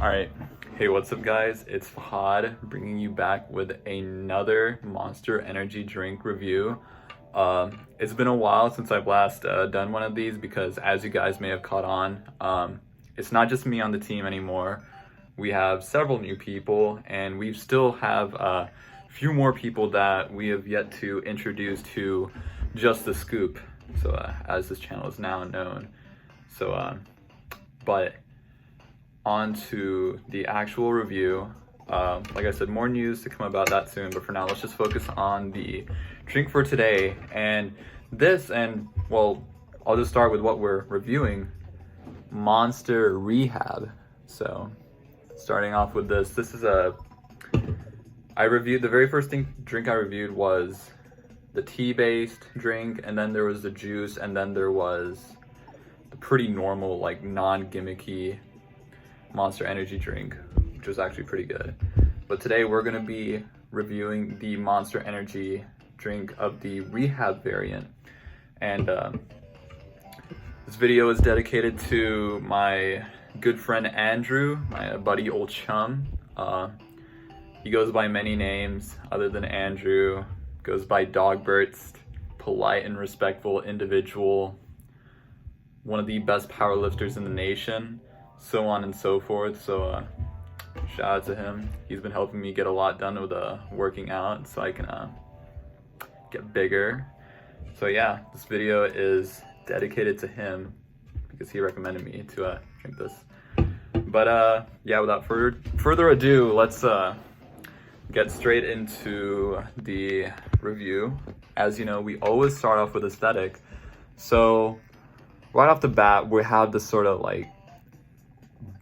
Alright, hey, what's up guys? It's Fahad bringing you back with another Monster Energy drink review. It's been a while since I've last done one of these because, as you guys may have caught on, it's not just me on the team anymore. We have several new people, and we still have a few more people that we have yet to introduce to Just the Scoop, so as this channel is now known. But on to the actual review. Like I said, more news to come about that soon, but for now let's just focus on the drink for today. And well, I'll just start with what we're reviewing: Monster Rehab. So starting off with this is the very first drink I reviewed was the tea-based drink, and then there was the juice, and then there was the pretty normal, like, non-gimmicky Monster Energy drink, which was actually pretty good. But today we're gonna be reviewing the Monster Energy drink of the Rehab variant, and this video is dedicated to my good friend Andrew, my buddy, old chum. He goes by many names other than Andrew. Goes by Dogburst, polite and respectful individual, one of the best powerlifters in the nation, so on and so forth. So shout out to him. He's been helping me get a lot done with working out so I can get bigger. So yeah, this video is dedicated to him because he recommended me to drink this. But yeah, without further ado, let's get straight into the review. As you know, we always start off with aesthetic. So right off the bat, we have this sort of like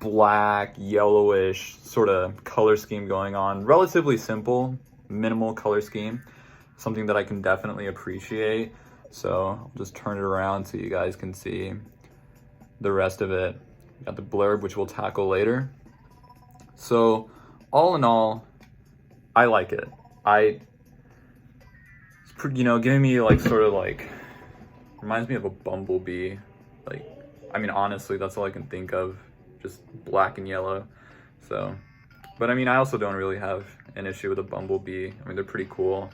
black, yellowish sort of color scheme going on. Relatively simple, minimal color scheme. Something that I can definitely appreciate. So I'll just turn it around so you guys can see the rest of it. Got the blurb, which we'll tackle later. So all in all, I like it. It's pretty, giving me like sort of like, reminds me of a bumblebee. Like, I mean, honestly, that's all I can think of, just black and yellow. So, but I mean, I also don't really have an issue with a bumblebee. I mean, they're pretty cool.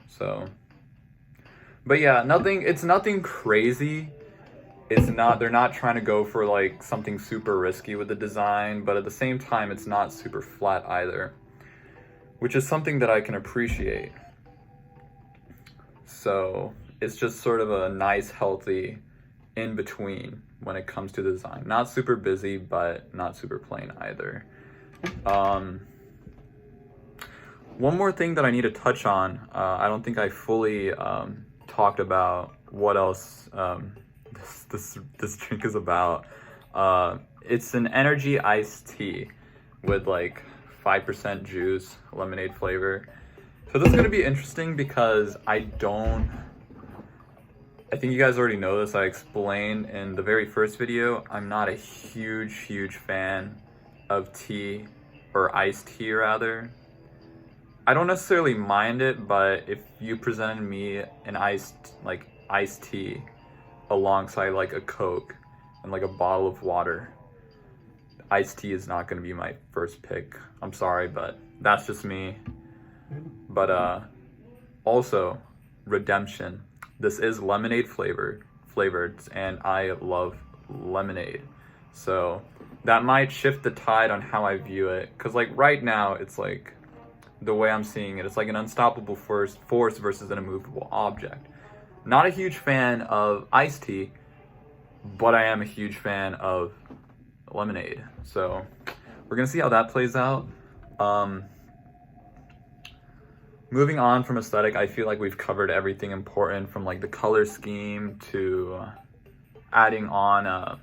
So, but yeah, it's nothing crazy. They're not trying to go for like something super risky with the design, but at the same time, it's not super flat either, which is something that I can appreciate. So it's just sort of a nice, healthy in between when it comes to the design. Not super busy, but not super plain either. One more thing that I need to touch on, I don't think I fully talked about what else this drink is about. It's an energy iced tea with like 5% juice, lemonade flavor. So this is gonna be interesting because I think you guys already know this. I explained in the very first video, I'm not a huge fan of tea, or iced tea rather. I don't necessarily mind it, but if you presented me an iced tea alongside like a Coke and like a bottle of water, iced tea is not going to be my first pick. I'm sorry, but that's just me. But also, Redemption. This is lemonade flavored, and I love lemonade. So that might shift the tide on how I view it. Because like right now, it's like, the way I'm seeing it, it's like an unstoppable force versus an immovable object. Not a huge fan of iced tea, but I am a huge fan of lemonade. So we're gonna see how that plays out. Moving on from aesthetic, I feel like we've covered everything important, from like the color scheme to adding on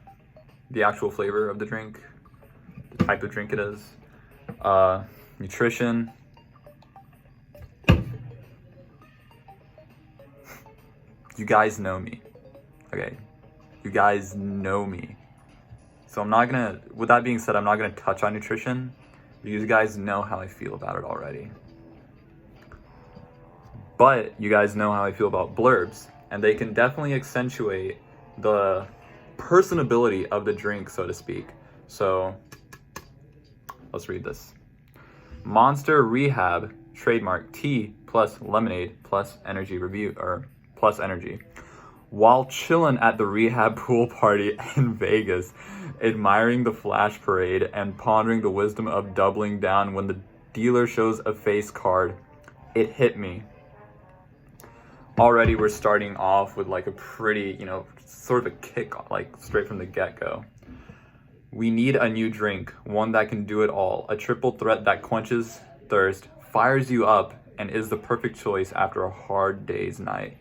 the actual flavor of the drink, the type of drink it is, nutrition. You guys know me, okay? You guys know me. So with that being said, I'm not gonna touch on nutrition. You guys know how I feel about it already. But you guys know how I feel about blurbs, and they can definitely accentuate the personability of the drink, so to speak. So Let's read this. Monster Rehab, trademark tea plus lemonade plus energy review, or plus energy. While chilling at the rehab pool party in Vegas, admiring the flash parade and pondering the wisdom of doubling down when the dealer shows a face card, it hit me. Already we're starting off with like a pretty, sort of a kick, like straight from the get-go. We need a new drink, one that can do it all, a triple threat that quenches thirst, fires you up, and is the perfect choice after a hard day's night.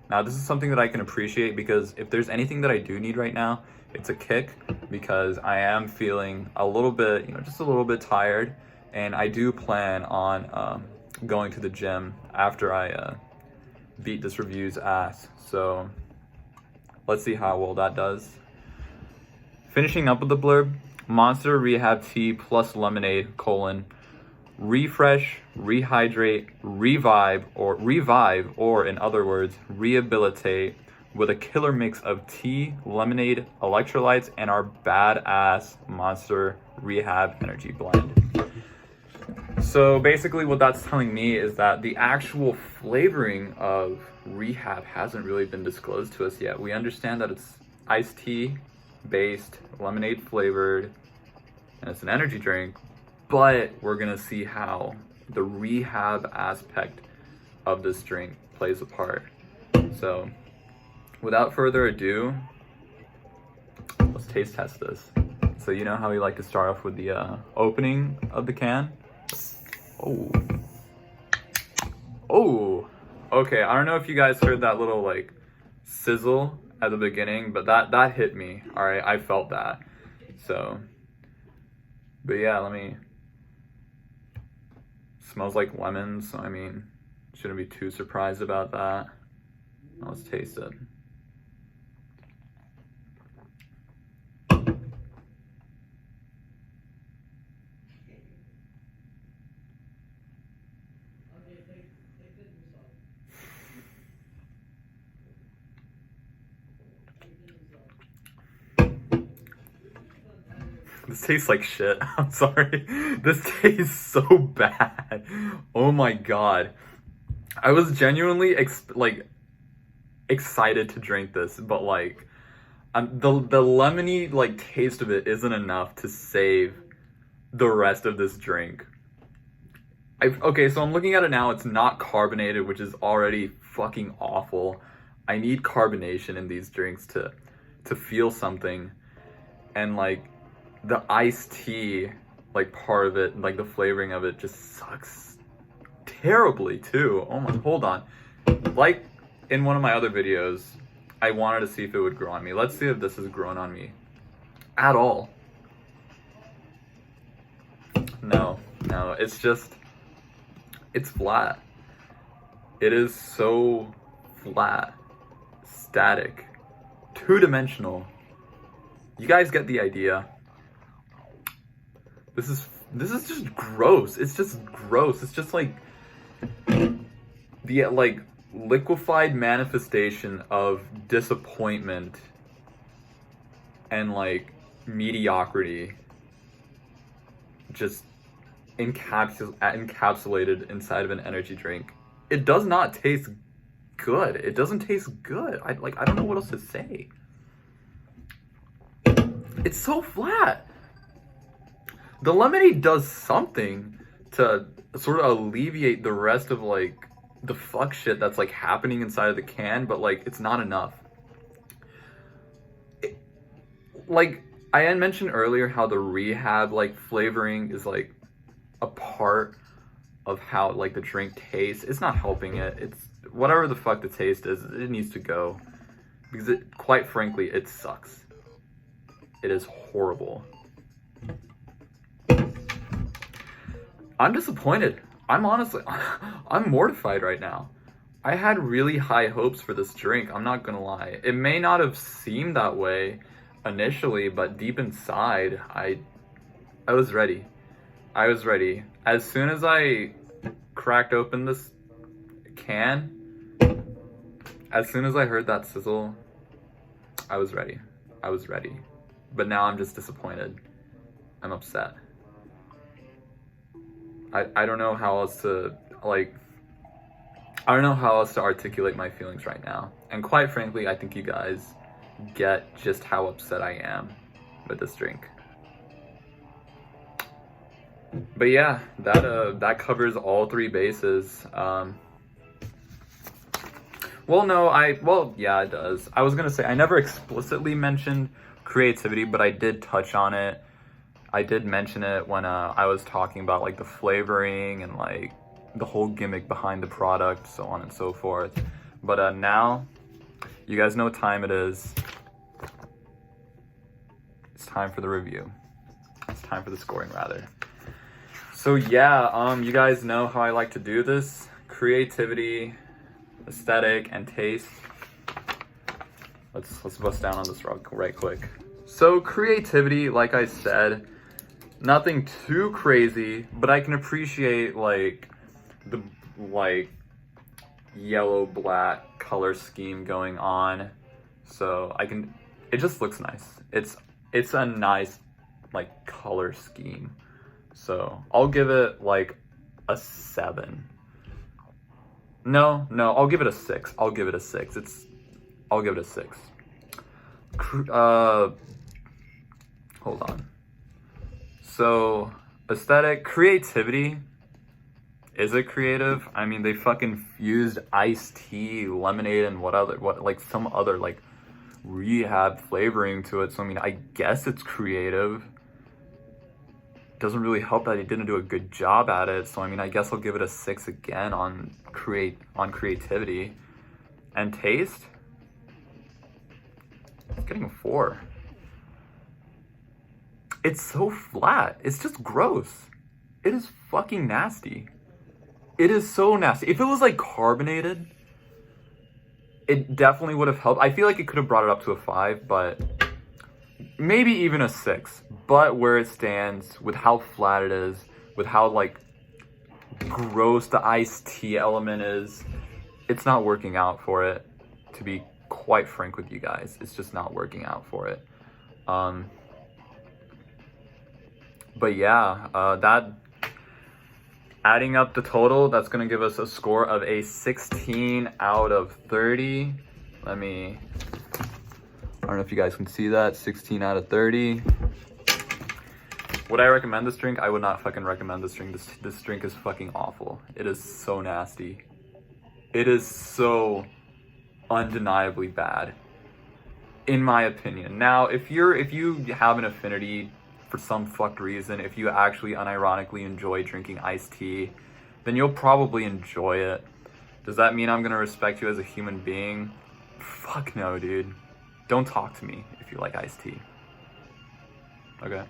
Now, this is something that I can appreciate because if there's anything that I do need right now, it's a kick, because I am feeling a little bit, just a little bit tired, and I do plan on going to the gym after I beat this review's ass. So let's see how well that does. Finishing up with the blurb, Monster Rehab Tea plus Lemonade, refresh, rehydrate, revive, or in other words, rehabilitate with a killer mix of tea, lemonade, electrolytes, and our badass Monster Rehab Energy Blend. So basically what that's telling me is that the actual flavoring of Rehab hasn't really been disclosed to us yet. We understand that it's iced tea based, lemonade flavored, and it's an energy drink, but we're gonna see how the rehab aspect of this drink plays a part. So without further ado, let's taste test this. So you know how we like to start off with the opening of the can? Oh, okay, I don't know if you guys heard that little like sizzle at the beginning, but that hit me. All right, I felt that. So, but yeah, smells like lemons, so I mean, shouldn't be too surprised about that. Now let's taste it. This tastes like shit. I'm sorry. This tastes so bad. Oh my god. I was genuinely excited to drink this, but like the lemony like taste of it isn't enough to save the rest of this drink. Okay, so I'm looking at it now. It's not carbonated, which is already fucking awful. I need carbonation in these drinks to feel something. And like the iced tea, like part of it, like the flavoring of it just sucks terribly too. Oh my, hold on. Like in one of my other videos, I wanted to see if it would grow on me. Let's see if this has grown on me at all. No, it's flat. It is so flat, static, two-dimensional. You guys get the idea. This is just gross. It's just gross. It's just like the like liquefied manifestation of disappointment and like mediocrity, just encapsulated inside of an energy drink. It does not taste good. It doesn't taste good. I don't know what else to say. It's so flat. The lemonade does something to sort of alleviate the rest of like the fuck shit that's like happening inside of the can, but like it's not enough. Like I had mentioned earlier how the rehab like flavoring is like a part of how like the drink tastes. It's not helping it. It's whatever the fuck the taste is, it needs to go, because it, quite frankly, it sucks. It is horrible. I'm disappointed. I'm mortified right now. I had really high hopes for this drink, I'm not gonna lie. It may not have seemed that way initially, but deep inside, I was ready. I was ready. As soon as I cracked open this can, as soon as I heard that sizzle, I was ready. I was ready. But now I'm just disappointed. I'm upset. I don't know how else to, like, I don't know how else to articulate my feelings right now. And quite frankly, I think you guys get just how upset I am with this drink. But yeah, that covers all three bases. Well, yeah, it does. I was gonna say, I never explicitly mentioned creativity, but I did touch on it. I did mention it when I was talking about like the flavoring and like the whole gimmick behind the product, so on and so forth. But now, you guys know what time it is. It's time for the review. It's time for the scoring, rather. So yeah, you guys know how I like to do this. Creativity, aesthetic, and taste. Let's bust down on this right quick. So creativity, like I said, nothing too crazy, but I can appreciate like the yellow black color scheme going on. So it just looks nice. It's a nice like color scheme. So I'll give it like a 7. No, I'll give it a 6. I'll give it a 6. I'll give it a 6. Hold on. So, aesthetic, creativity. Is it creative? I mean, they fucking fused iced tea, lemonade, and like some other like rehab flavoring to it. So I mean, I guess it's creative. Doesn't really help that he didn't do a good job at it. So I mean, I guess I'll give it a 6 again on creativity. And taste, it's getting a 4. It's so flat. It's just gross. It is fucking nasty. It is so nasty. If it was like carbonated, it definitely would have helped. I feel like it could have brought it up to a 5, but maybe even a 6. But where it stands, with how flat it is, with how like gross the iced tea element is, it's not working out for it, to be quite frank with you guys. It's just not working out for it. But yeah, that adding up the total, that's gonna give us a score of a 16 out of 30. I don't know if you guys can see that, 16 out of 30. Would I recommend this drink? I would not fucking recommend this drink. This drink is fucking awful. It is so nasty. It is so undeniably bad, in my opinion. Now, if you have an affinity for some fucked reason, if you actually unironically enjoy drinking iced tea, then you'll probably enjoy it. Does that mean I'm gonna respect you as a human being? Fuck no, dude. Don't talk to me if you like iced tea. Okay?